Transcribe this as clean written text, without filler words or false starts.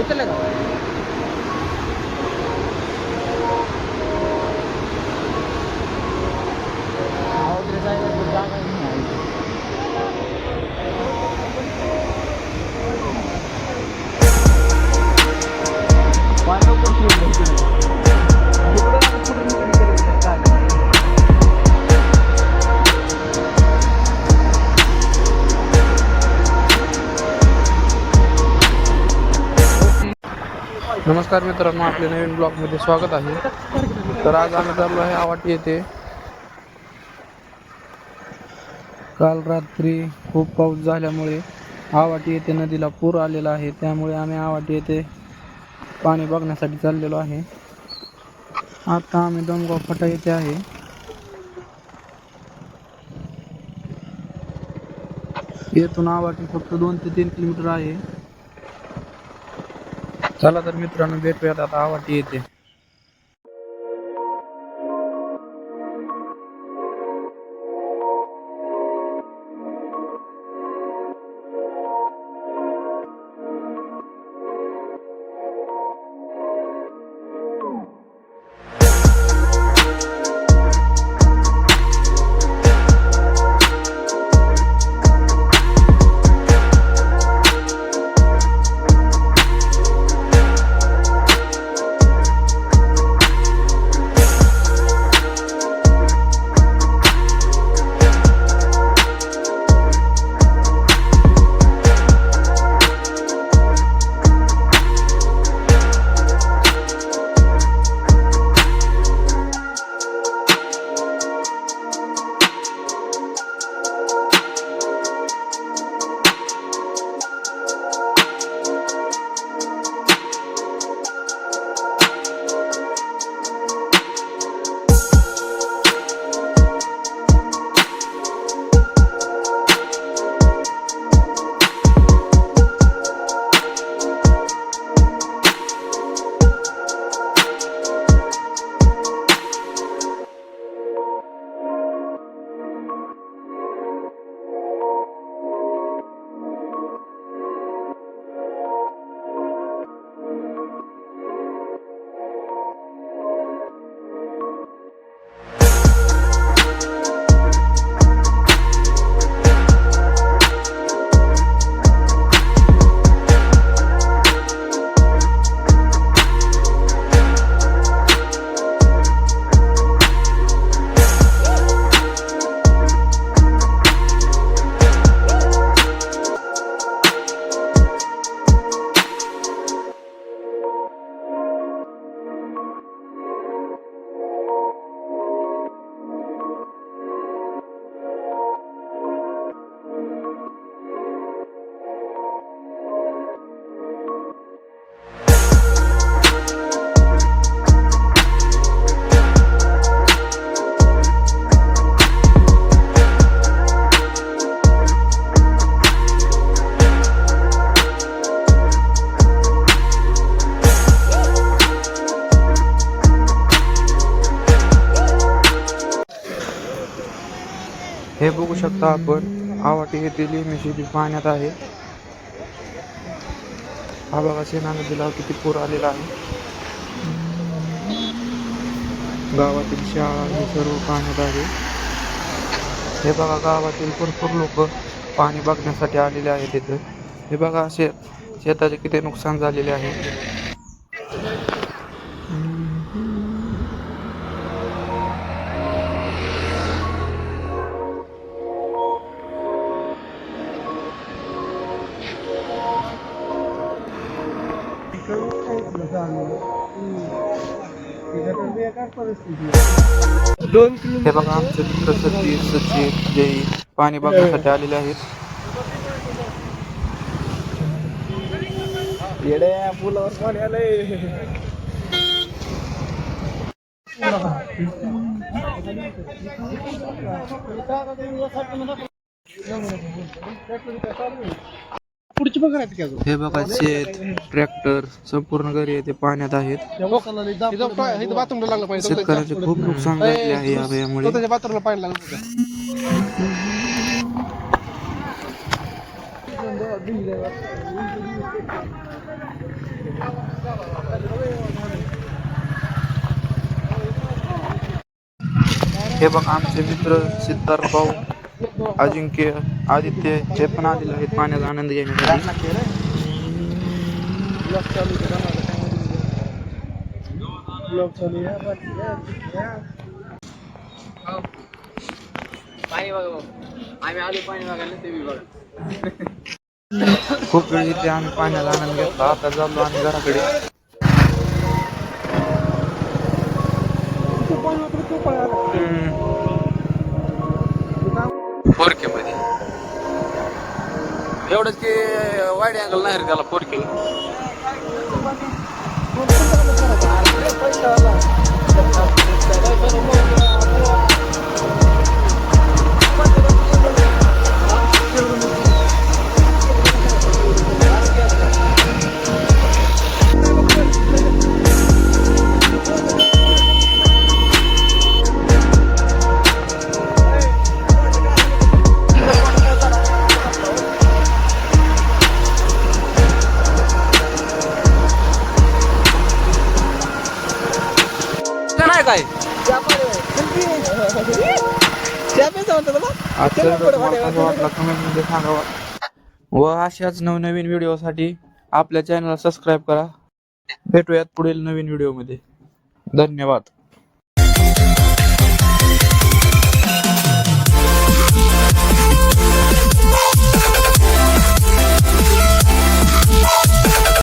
उचललं का? नमस्कार मित्रांनो, आपल्या नवीन ब्लॉगमध्ये स्वागत आहे. तर आज आम्ही चाललो आहे आवाटी येथे. काल रात्री खूप पाऊस झाल्यामुळे आवाटी येथे नदीला पूर आलेला आहे. त्यामुळे आम्ही आवाटी येथे पाणी बघण्यासाठी चाललेलो आहे. आता आम्ही डोमगाव फाटा येथे आहे. येथून आवाटी फक्त 2 ते 3 किलोमीटर आहे. चला तर मित्रांनो, भेटूयात आता आवाटी येथे. हे बघू शकता आपण, आवाटी येथील MSCB पाण्यात आहे. हा बघा, सेना नदीला किती पूर आलेला आहे. गावातील शाळा हे सर्व पाण्यात आहे. हे बघा, गावातील भरपूर लोक पाणी बघण्यासाठी आलेले आहेत तिथे. हे बघा, शेताचे किती नुकसान झालेले आहे. हे बघा, आमचे मित्र सतीश, सचिन, जय पाणी बघण्यासाठी आलेले आहेत. पुलावर पाणी आलंय. हे बघा, शेत, ट्रॅक्टर संपूर्ण घरी येथे पाण्यात आहेत. शेतकऱ्याचे खूप नुकसान झाले आहे यामुळे. हे बघ आमचे मित्र सिद्धार्थ भाऊ, अजिंक्य, आदित्य हे पण आलेले आहेत पाण्याचा आनंद घेण्यासाठी. खूप वेळ इथे आम्ही पाण्याचा आनंद घेतला. आता चाललो आम्ही घराकडे. फोरके मध्ये एवढंच की वाईड अँगल नाही रे त्याला फोरके. नाही काय वाटला कमेंटमध्ये सांगावा. व अशाच नवनवीन व्हिडिओसाठी आपल्या चॅनलला सबस्क्राईब करा. भेटूयात पुढील नवीन व्हिडिओमध्ये. धन्यवाद.